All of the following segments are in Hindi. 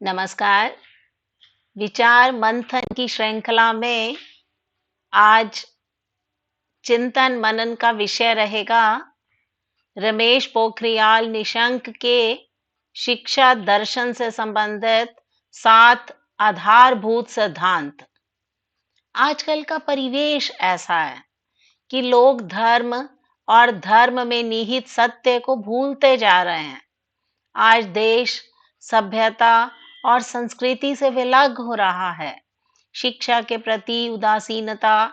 नमस्कार। विचार मंथन की श्रृंखला में आज चिंतन मनन का विषय रहेगा रमेश पोखरियाल निशंक के शिक्षा दर्शन से संबंधित 7 आधारभूत सिद्धांत। आजकल का परिवेश ऐसा है कि लोग धर्म और धर्म में निहित सत्य को भूलते जा रहे हैं। आज देश सभ्यता और संस्कृति से विलग हो रहा है। शिक्षा के प्रति उदासीनता,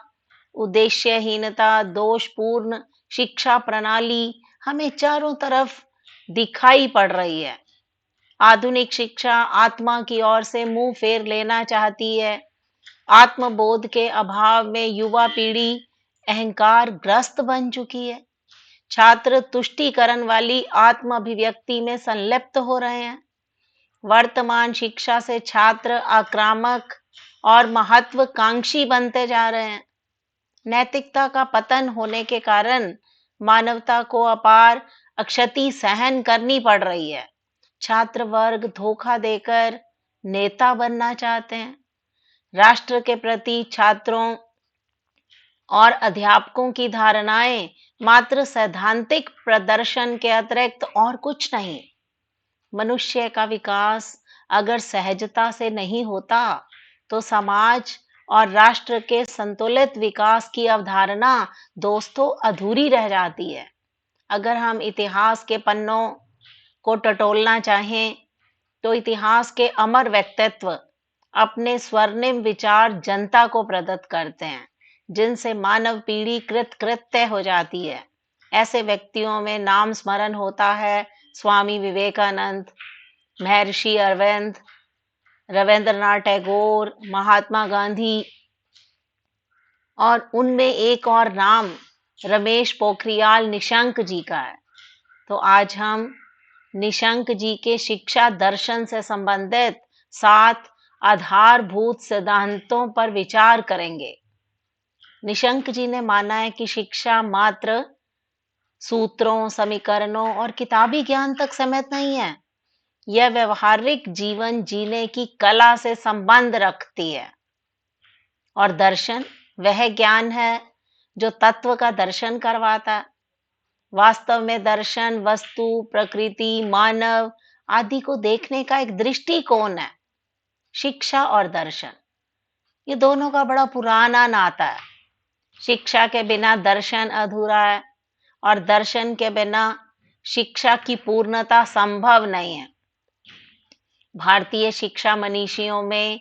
उद्देश्यहीनता, दोषपूर्ण शिक्षा प्रणाली हमें चारों तरफ दिखाई पड़ रही है। आधुनिक शिक्षा आत्मा की ओर से मुंह फेर लेना चाहती है। आत्मबोध के अभाव में युवा पीढ़ी अहंकार ग्रस्त बन चुकी है। छात्र तुष्टीकरण वाली आत्म अभिव्यक्ति में संलिप्त हो रहे हैं। वर्तमान शिक्षा से छात्र आक्रामक और महत्वाकांक्षी बनते जा रहे हैं। नैतिकता का पतन होने के कारण मानवता को अपार क्षति सहन करनी पड़ रही है। छात्र वर्ग धोखा देकर नेता बनना चाहते हैं। राष्ट्र के प्रति छात्रों और अध्यापकों की धारणाएं मात्र सैद्धांतिक प्रदर्शन के अतिरिक्त और कुछ नहीं। मनुष्य का विकास अगर सहजता से नहीं होता तो समाज और राष्ट्र के संतुलित विकास की अवधारणा दोस्तों अधूरी रह जाती है। अगर हम इतिहास के पन्नों को टटोलना चाहें तो इतिहास के अमर व्यक्तित्व अपने स्वर्णिम विचार जनता को प्रदत्त करते हैं, जिनसे मानव पीढ़ी कृतकृत्य हो जाती है। ऐसे व्यक्तियों में नाम स्मरण होता है स्वामी विवेकानंद, महर्षि अरविंद, रविंद्रनाथ टैगोर, महात्मा गांधी, और उनमें एक और नाम रमेश पोखरियाल निशंक जी का है। तो आज हम निशंक जी के शिक्षा दर्शन से संबंधित 7 आधारभूत सिद्धांतों पर विचार करेंगे। निशंक जी ने माना है कि शिक्षा मात्र सूत्रों, समीकरणों और किताबी ज्ञान तक सीमित नहीं है। यह व्यवहारिक जीवन जीने की कला से संबंध रखती है। और दर्शन वह ज्ञान है जो तत्व का दर्शन करवाता है। वास्तव में दर्शन वस्तु, प्रकृति, मानव आदि को देखने का एक दृष्टिकोण है। शिक्षा और दर्शन ये दोनों का बड़ा पुराना नाता है। शिक्षा के बिना दर्शन अधूरा है और दर्शन के बिना शिक्षा की पूर्णता संभव नहीं है। भारतीय शिक्षा मनीषियों में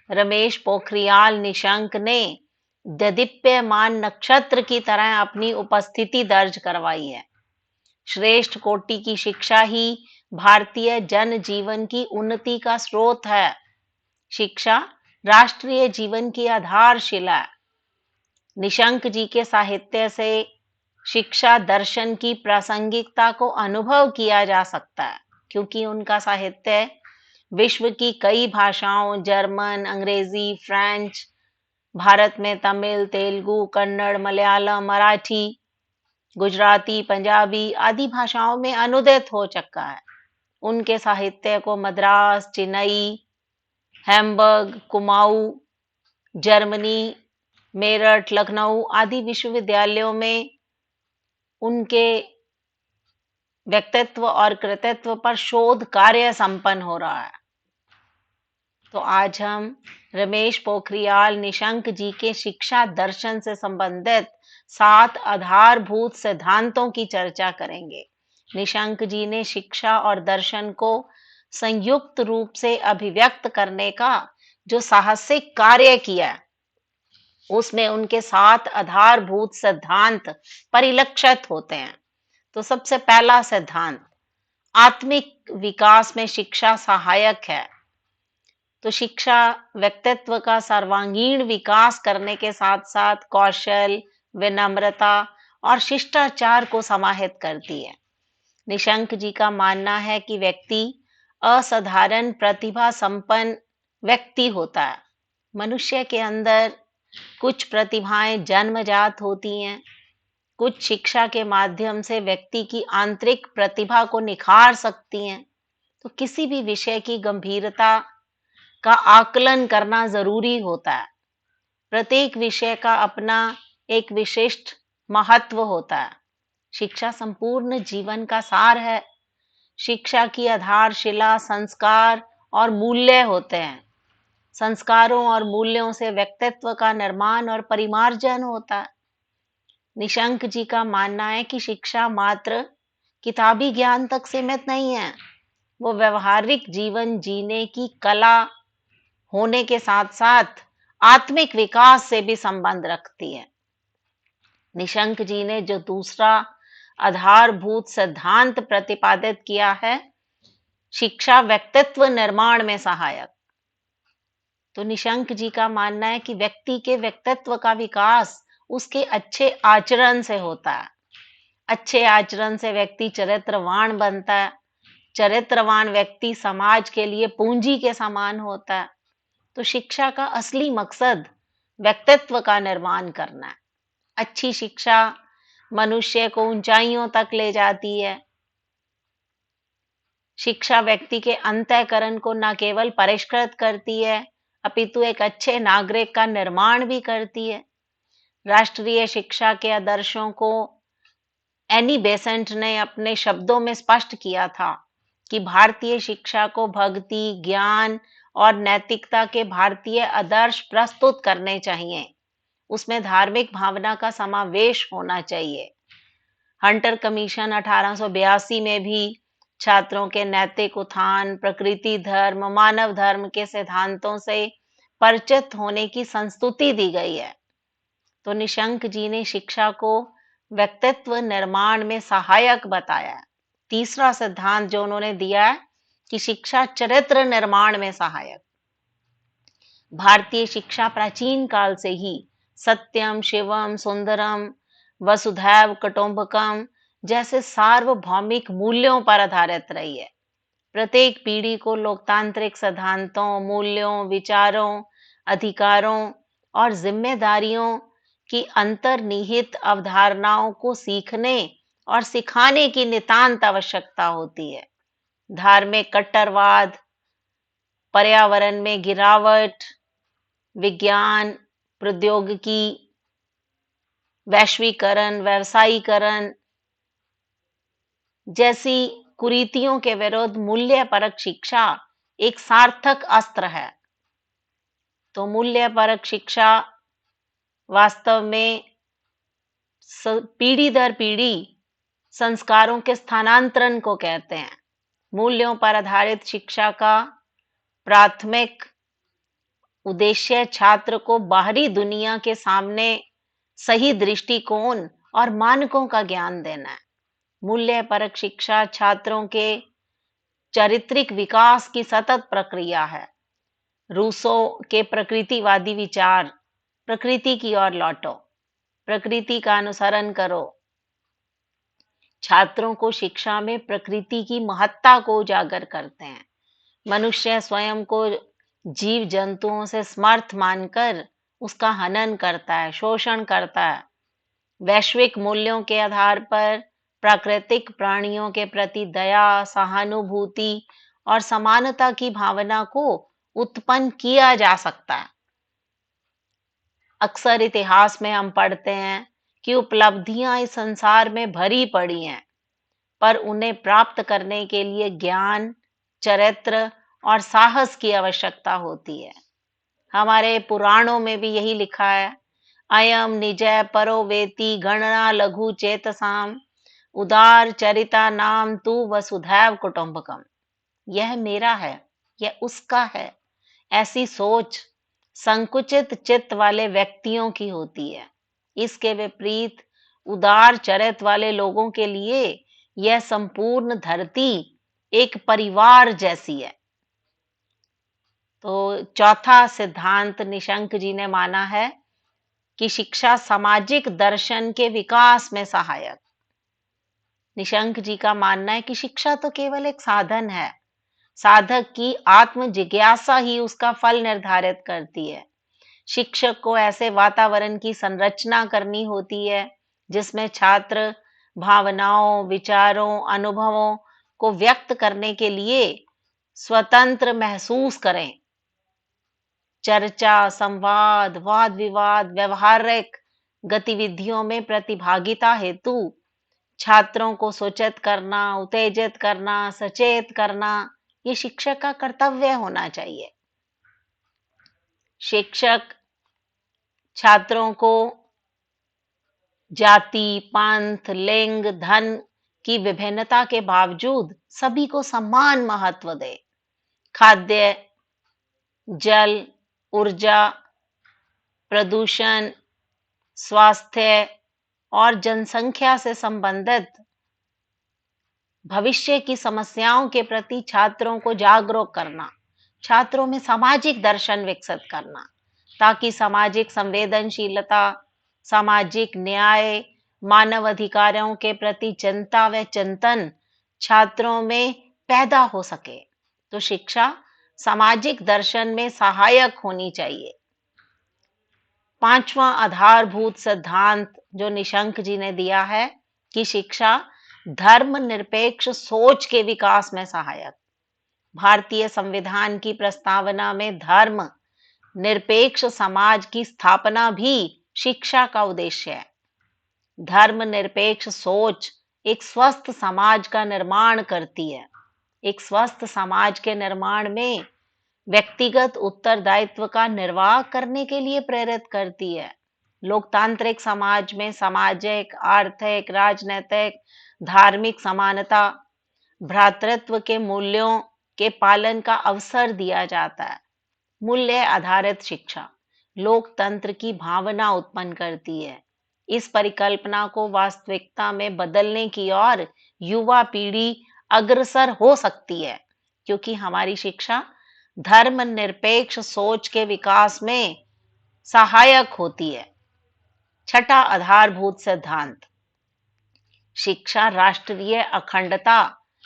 रमेश पोखरियाल निशंक ने ददीप्यमान नक्षत्र की तरह अपनी उपस्थिति दर्ज करवाई है। श्रेष्ठ कोटि की शिक्षा ही भारतीय जन जीवन की उन्नति का स्रोत है। शिक्षा राष्ट्रीय जीवन की आधारशिला है। निशंक जी के साहित्य से शिक्षा दर्शन की प्रासंगिकता को अनुभव किया जा सकता है, क्योंकि उनका साहित्य विश्व की कई भाषाओं जर्मन, अंग्रेजी, फ्रेंच, भारत में तमिल, तेलुगु, कन्नड़, मलयालम, मराठी, गुजराती, पंजाबी आदि भाषाओं में अनुदित हो चुका है। उनके साहित्य को मद्रास, चेन्नई, हैम्बर्ग, कुमाऊं, जर्मनी, मेरठ, लखनऊ आदि विश्वविद्यालयों में उनके व्यक्तित्व और कृतित्व पर शोध कार्य संपन्न हो रहा है। तो आज हम रमेश पोखरियाल निशंक जी के शिक्षा दर्शन से संबंधित 7 आधारभूत सिद्धांतों की चर्चा करेंगे। निशंक जी ने शिक्षा और दर्शन को संयुक्त रूप से अभिव्यक्त करने का जो साहसिक कार्य किया, उसमें उनके 7 आधारभूत सिद्धांत परिलक्षित होते हैं। तो सबसे पहला सिद्धांत, आत्मिक विकास में शिक्षा सहायक है। तो शिक्षा व्यक्तित्व का सर्वांगीण विकास करने के साथ साथ कौशल, विनम्रता और शिष्टाचार को समाहित करती है। निशंक जी का मानना है कि व्यक्ति असाधारण प्रतिभा संपन्न व्यक्ति होता है। मनुष्य के अंदर कुछ प्रतिभाएं जन्मजात होती हैं, कुछ शिक्षा के माध्यम से व्यक्ति की आंतरिक प्रतिभा को निखार सकती हैं। तो किसी भी विषय की गंभीरता का आकलन करना जरूरी होता है। प्रत्येक विषय का अपना एक विशिष्ट महत्व होता है। शिक्षा संपूर्ण जीवन का सार है। शिक्षा की आधारशिला संस्कार और मूल्य होते हैं। संस्कारों और मूल्यों से व्यक्तित्व का निर्माण और परिमार्जन होता है। निशंक जी का मानना है कि शिक्षा मात्र किताबी ज्ञान तक सीमित नहीं है, वो व्यवहारिक जीवन जीने की कला होने के साथ साथ आत्मिक विकास से भी संबंध रखती है। निशंक जी ने जो दूसरा आधारभूत सिद्धांत प्रतिपादित किया है, शिक्षा व्यक्तित्व निर्माण में सहायक। तो निशंक जी का मानना है कि व्यक्ति के व्यक्तित्व का विकास उसके अच्छे आचरण से होता है। अच्छे आचरण से व्यक्ति चरित्रवान बनता है। चरित्रवान व्यक्ति समाज के लिए पूंजी के समान होता है। तो शिक्षा का असली मकसद व्यक्तित्व का निर्माण करना है। अच्छी शिक्षा मनुष्य को ऊंचाइयों तक ले जाती है। शिक्षा व्यक्ति के अंतःकरण को न केवल परिष्कृत करती है, अपितु एक अच्छे नागरिक का निर्माण भी करती है। राष्ट्रीय शिक्षा के आदर्शों को एनी बेसेंट ने अपने शब्दों में स्पष्ट किया था कि भारतीय शिक्षा को भक्ति, ज्ञान और नैतिकता के भारतीय आदर्श प्रस्तुत करने चाहिए। उसमें धार्मिक भावना का समावेश होना चाहिए। हंटर कमीशन 1882 में भी छात्रों के नैतिक उत्थान, प्रकृति धर्म, मानव धर्म के सिद्धांतों से परिचित होने की संस्तुति दी गई है। तो निशंक जी ने शिक्षा को व्यक्तित्व निर्माण में सहायक बताया। तीसरा सिद्धांत जो उन्होंने दिया है कि शिक्षा चरित्र निर्माण में सहायक। भारतीय शिक्षा प्राचीन काल से ही सत्यम, शिवम, सुंदरम, वसुधैव कुटुंबकम जैसे सार्वभौमिक मूल्यों पर आधारित रही है। प्रत्येक पीढ़ी को लोकतांत्रिक सिद्धांतों, मूल्यों, विचारों, अधिकारों और जिम्मेदारियों की अंतर्निहित अवधारणाओं को सीखने और सिखाने की नितांत आवश्यकता होती है। धार्मिक कट्टरवाद, पर्यावरण में गिरावट, विज्ञान, प्रौद्योगिकी, वैश्वीकरण, व्यवसायीकरण जैसी कुरीतियों के विरुद्ध मूल्यपरक शिक्षा एक सार्थक अस्त्र है। तो मूल्यपरक शिक्षा वास्तव में पीढ़ी दर पीढ़ी संस्कारों के स्थानांतरण को कहते हैं। मूल्यों पर आधारित शिक्षा का प्राथमिक उद्देश्य छात्र को बाहरी दुनिया के सामने सही दृष्टिकोण और मानकों का ज्ञान देना है। मूल्यपरक शिक्षा छात्रों के चारित्रिक विकास की सतत प्रक्रिया है। रूसो के प्रकृतिवादी विचार, प्रकृति की ओर लौटो, प्रकृति का अनुसरण करो, छात्रों को शिक्षा में प्रकृति की महत्ता को उजागर करते हैं। मनुष्य स्वयं को जीव जंतुओं से समर्थ मानकर उसका हनन करता है, शोषण करता है। वैश्विक मूल्यों के आधार पर प्राकृतिक प्राणियों के प्रति दया, सहानुभूति और समानता की भावना को उत्पन्न किया जा सकता है। अक्सर इतिहास में हम पढ़ते हैं कि उपलब्धियां इस संसार में भरी पड़ी हैं, पर उन्हें प्राप्त करने के लिए ज्ञान, चरित्र और साहस की आवश्यकता होती है। हमारे पुराणों में भी यही लिखा है, अयम निजय परो वेति गणना लघु चेतसाम उदार चरिता नाम तू वसुधैव कुटुंबकम। यह मेरा है, यह उसका है। ऐसी सोच संकुचित चित्त वाले व्यक्तियों की होती है। इसके विपरीत उदार चरित्र वाले लोगों के लिए यह संपूर्ण धरती एक परिवार जैसी है। तो चौथा सिद्धांत निशंक जी ने माना है कि शिक्षा सामाजिक दर्शन के विकास में सहायक। निशंक जी का मानना है कि शिक्षा तो केवल एक साधन है। साधक की आत्म जिज्ञासा ही उसका फल निर्धारित करती है। शिक्षक को ऐसे वातावरण की संरचना करनी होती है जिसमें छात्र भावनाओं, विचारों, अनुभवों को व्यक्त करने के लिए स्वतंत्र महसूस करें। चर्चा, संवाद, वाद विवाद, व्यवहारिक गतिविधियों में प्रतिभागिता हेतु छात्रों को सूचित करना, उत्तेजित करना, सचेत करना, ये शिक्षक का कर्तव्य होना चाहिए। शिक्षक छात्रों को जाति, पंथ, लिंग, धन की विभिन्नता के बावजूद सभी को समान महत्व दे। खाद्य, जल, ऊर्जा, प्रदूषण, स्वास्थ्य और जनसंख्या से संबंधित भविष्य की समस्याओं के प्रति छात्रों को जागरूक करना, छात्रों में सामाजिक दर्शन विकसित करना, ताकि सामाजिक संवेदनशीलता, सामाजिक न्याय, मानव अधिकारों के प्रति चिंता व चिंतन छात्रों में पैदा हो सके। तो शिक्षा सामाजिक दर्शन में सहायक होनी चाहिए। पांचवा आधारभूत सिद्धांत जो निशंक जी ने दिया है कि शिक्षा धर्मनिरपेक्ष सोच के विकास में सहायक। भारतीय संविधान की प्रस्तावना में धर्म निरपेक्ष समाज की स्थापना भी शिक्षा का उद्देश्य है। धर्मनिरपेक्ष सोच एक स्वस्थ समाज का निर्माण करती है। एक स्वस्थ समाज के निर्माण में व्यक्तिगत उत्तरदायित्व का निर्वाह करने के लिए प्रेरित करती है। लोकतांत्रिक समाज में सामाजिक, आर्थिक, राजनैतिक, धार्मिक समानता, भ्रातृत्व के मूल्यों के पालन का अवसर दिया जाता है। मूल्य आधारित शिक्षा लोकतंत्र की भावना उत्पन्न करती है। इस परिकल्पना को वास्तविकता में बदलने की ओर युवा पीढ़ी अग्रसर हो सकती है, क्योंकि हमारी शिक्षा धर्मनिरपेक्ष सोच के विकास में सहायक होती है। छठा आधारभूत सिद्धांत, शिक्षा राष्ट्रीय अखंडता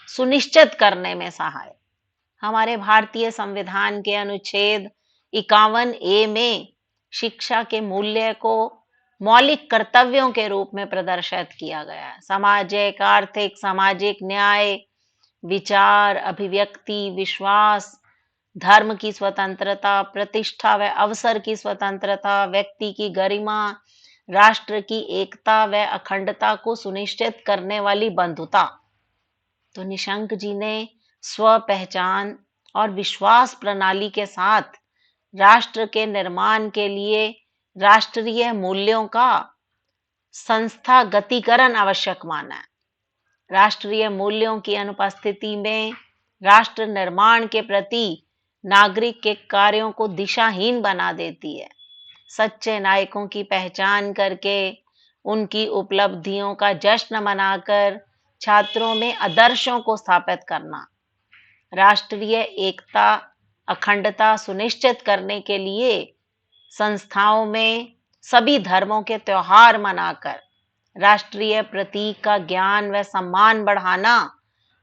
सुनिश्चित करने में सहायक। हमारे भारतीय संविधान के अनुच्छेद 51A में शिक्षा के मूल्य को मौलिक कर्तव्यों के रूप में प्रदर्शित किया गया है। सामाजिक, आर्थिक, सामाजिक न्याय, विचार, अभिव्यक्ति, विश्वास, धर्म की स्वतंत्रता, प्रतिष्ठा व अवसर की स्वतंत्रता, व्यक्ति की गरिमा, राष्ट्र की एकता व अखंडता को सुनिश्चित करने वाली बंधुता। तो निशंक जी ने स्व पहचान और विश्वास प्रणाली के साथ राष्ट्र के निर्माण के लिए राष्ट्रीय मूल्यों का संस्थागतीकरण आवश्यक माना है। राष्ट्रीय मूल्यों की अनुपस्थिति में राष्ट्र निर्माण के प्रति नागरिक के कार्यों को दिशाहीन बना देती है। सच्चे नायकों की पहचान करके उनकी उपलब्धियों का जश्न मनाकर छात्रों में आदर्शों को स्थापित करना, राष्ट्रीय एकता अखंडता सुनिश्चित करने के लिए संस्थाओं में सभी धर्मों के त्योहार मनाकर राष्ट्रीय प्रतीक का ज्ञान व सम्मान बढ़ाना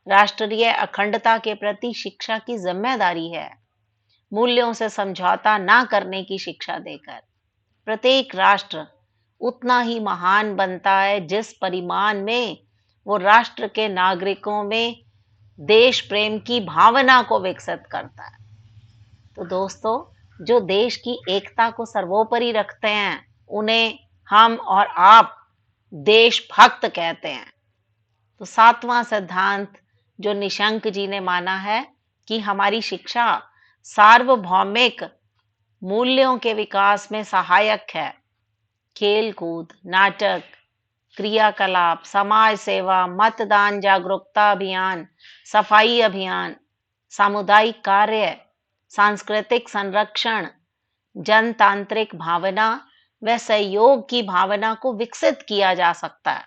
राष्ट्रीय अखंडता के प्रति शिक्षा की जिम्मेदारी है। मूल्यों से समझौता ना करने की शिक्षा देकर प्रत्येक राष्ट्र उतना ही महान बनता है जिस परिमाण में वो राष्ट्र के नागरिकों में देश प्रेम की भावना को विकसित करता है। तो दोस्तों, जो देश की एकता को सर्वोपरि रखते हैं उन्हें हम और आप देशभक्त कहते हैं। तो सातवां सिद्धांत जो निशंक जी ने माना है कि हमारी शिक्षा सार्वभौमिक मूल्यों के विकास में सहायक है। खेल कूद, नाटक, क्रियाकलाप, समाज सेवा, मतदान जागरूकता अभियान, सफाई अभियान, सामुदायिक कार्य, सांस्कृतिक संरक्षण, जनतांत्रिक भावना व सहयोग की भावना को विकसित किया जा सकता है,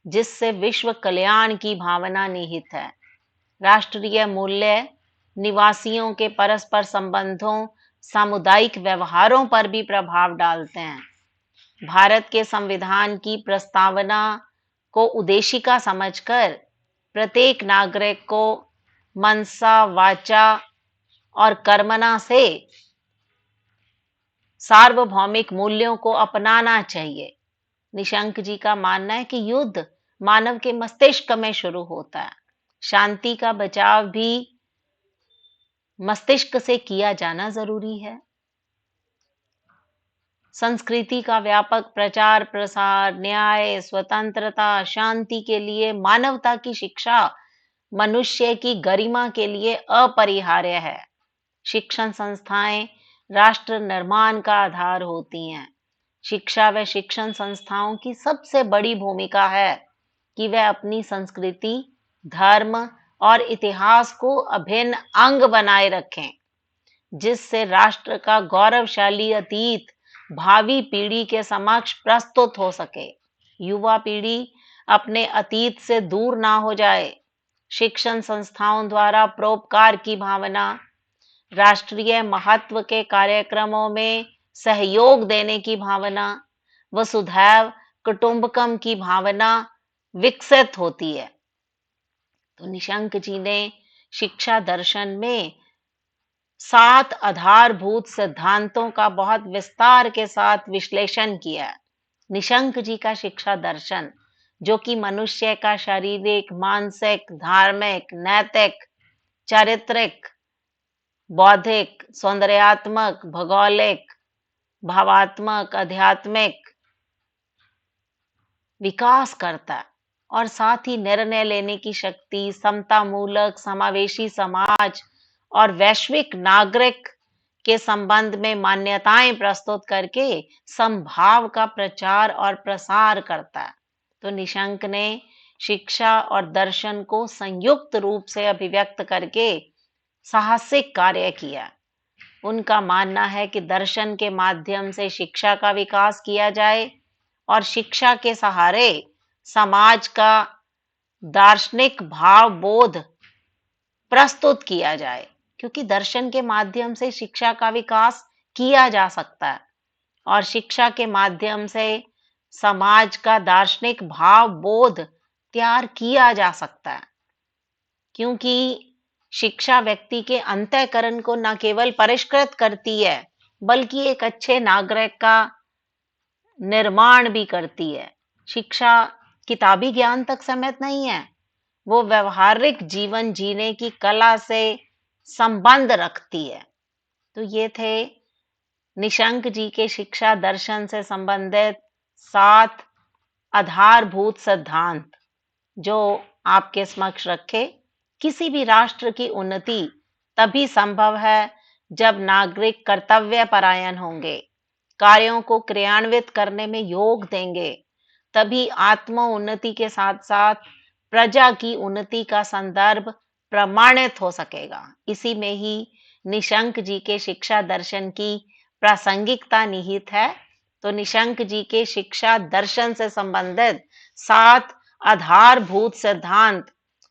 जिससे विश्व कल्याण की भावना निहित है। राष्ट्रीय मूल्य निवासियों के परस्पर संबंधों, सामुदायिक व्यवहारों पर भी प्रभाव डालते हैं। भारत के संविधान की प्रस्तावना को उद्देशिका समझकर प्रत्येक नागरिक को मनसा, वाचा और कर्मणा से सार्वभौमिक मूल्यों को अपनाना चाहिए। निशंक जी का मानना है कि युद्ध मानव के मस्तिष्क में शुरू होता है। शांति का बचाव भी मस्तिष्क से किया जाना जरूरी है। संस्कृति का व्यापक प्रचार प्रसार, न्याय, स्वतंत्रता, शांति के लिए मानवता की शिक्षा मनुष्य की गरिमा के लिए अपरिहार्य है। शिक्षण संस्थाएं राष्ट्र निर्माण का आधार होती हैं। शिक्षा व शिक्षण संस्थाओं की सबसे बड़ी भूमिका है कि वह अपनी संस्कृति, धर्म और इतिहास को अभिन्न अंग बनाए रखें, जिससे राष्ट्र का गौरवशाली अतीत भावी पीढ़ी के समक्ष प्रस्तुत हो सके। युवा पीढ़ी अपने अतीत से दूर ना हो जाए। शिक्षण संस्थाओं द्वारा परोपकार की भावना, राष्ट्रीय महत्व के कार्यक्रमों में सहयोग देने की भावना, वसुधैव कुटुंबकम की भावना विकसित होती है। तो निशंक जी ने शिक्षा दर्शन में 7 आधारभूत सिद्धांतों का बहुत विस्तार के साथ विश्लेषण किया है। निशंक जी का शिक्षा दर्शन, जो कि मनुष्य का शारीरिक, मानसिक, धार्मिक, नैतिक, चारित्रिक, बौद्धिक, सौंदर्यात्मक, भौगोलिक, भावात्मक, आध्यात्मिक विकास करता है और साथ ही निर्णय लेने की शक्ति, समतामूलक, समावेशी समाज और वैश्विक नागरिक के संबंध में मान्यताएं प्रस्तुत करके समभाव का प्रचार और प्रसार करता है। तो निशंक ने शिक्षा और दर्शन को संयुक्त रूप से अभिव्यक्त करके साहसिक कार्य किया। उनका मानना है कि दर्शन के माध्यम से शिक्षा का विकास किया जाए और शिक्षा के सहारे समाज का दार्शनिक भाव बोध प्रस्तुत किया जाए, क्योंकि दर्शन के माध्यम से शिक्षा का विकास किया जा सकता है और शिक्षा के माध्यम से समाज का दार्शनिक भाव बोध तैयार किया जा सकता है, क्योंकि शिक्षा व्यक्ति के अंतःकरण को न केवल परिष्कृत करती है, बल्कि एक अच्छे नागरिक का निर्माण भी करती है। शिक्षा किताबी ज्ञान तक सीमित नहीं है, वो व्यवहारिक जीवन जीने की कला से संबंध रखती है। तो ये थे निशंक जी के शिक्षा दर्शन से संबंधित 7 आधारभूत सिद्धांत, जो आपके समक्ष रखे। किसी भी राष्ट्र की उन्नति तभी संभव है जब नागरिक कर्तव्य परायण होंगे, कार्यों को क्रियान्वित करने में योग देंगे, तभी आत्म उन्नति के साथ साथ प्रजा की उन्नति का संदर्भ प्रमाणित हो सकेगा। इसी में ही निशंक जी के शिक्षा दर्शन की प्रासंगिकता निहित है। तो निशंक जी के शिक्षा दर्शन से संबंधित 7 आधारभूत सिद्धांत,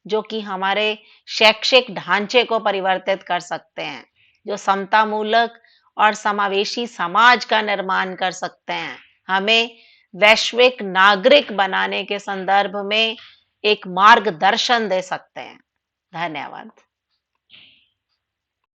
जो कि हमारे शैक्षिक ढांचे को परिवर्तित कर सकते हैं, जो समतामूलक और समावेशी समाज का निर्माण कर सकते हैं, हमें वैश्विक नागरिक बनाने के संदर्भ में एक मार्गदर्शन दे सकते हैं। धन्यवाद।